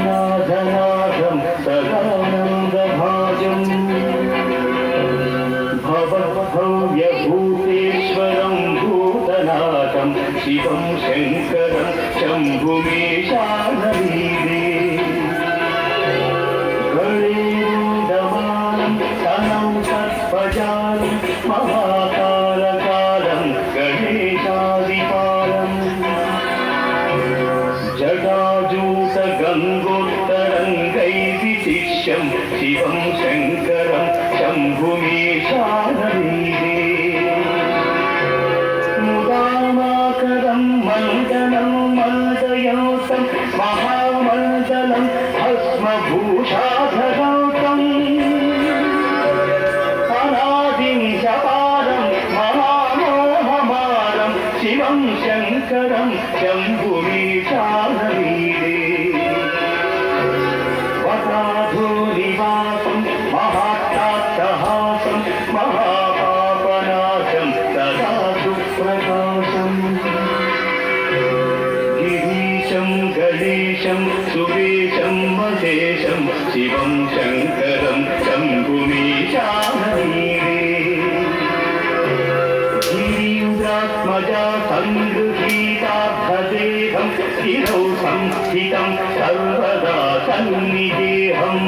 जगन्नाथनाथं सदानन्दभाजं भवभव्यभूतेश्वरं भूतनाथं शिवं शङ्करं शम्भुमीशानवीरे गणेन्दमानं तनं तत्पजानं महाकालकालं गणेशादिपालम् जटाजूतगङ्गोत्तरङ्गैर्विशिष्यं शिवं शङ्करं शम्भुमीशानवीरे मुदामाकरं मण्डलं मण्डयन्तं महामण्डलं भस्मभूषाधरन्तम् अनादिं चपारं महामोहमारं शिवं शङ्करं शम्भुमीशानवीरे वटाधूनिवासं महाट्टाट्टहासं महापापनाशं सदा सुप्रकाशम् गिरीशं गणेशं सुरेशं महेशं शिवं शङ्करं शम्भुमीशानवीरे गिरीन्द्रात्मजा सङ्गृहीतार्थदेहं गिरौ संस्थितं सर्वदा सन्निदेहम्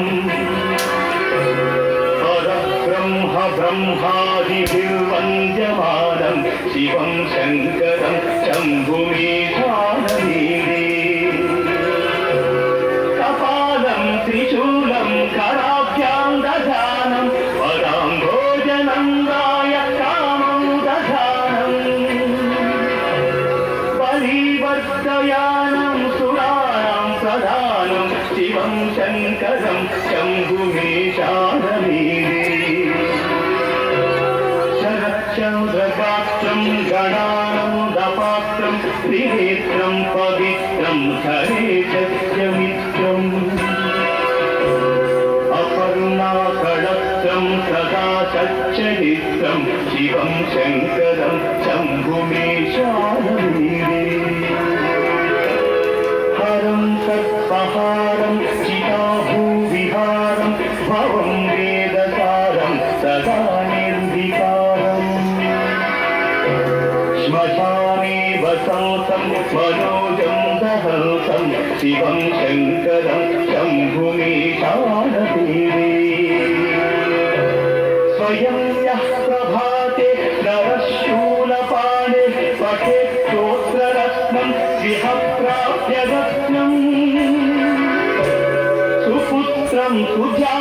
परब्रह्म ब्रह्मादिभिर्वन्द्यमानं शिवं शङ्करं शम्भुमीशानवीरे कपालं त्रिशूलं कराभ्यां दधानं पदाम्भोजनं गाय कामं दधानम् परिवर्तयानं सुराणां प्रधानं शिवं शङ्करं शम्भुमीशानवीरे शरच्चन्द्रगात्रं गणानन्दपात्रं त्रिनेत्रं पवित्रं धनेशस्य मित्रम् अपर्णाकळत्रं सदा सच्चरित्रं शिवं शङ्करं शम्भुमीशानवीरे हरं तत्पहारं चिताभूविहारं भवं वेदसारं सदा निर्विकारम् श्मशाने वसन्तं मनोजं दहन्तं शिवं शङ्करं शम्भुमीशानवीरे स्वयं यः प्रभाते नरशूलपाणे पठेत् स्तोत्ररत्नं गृहप्राप्य रत्नम् सुपुत्रं सुजा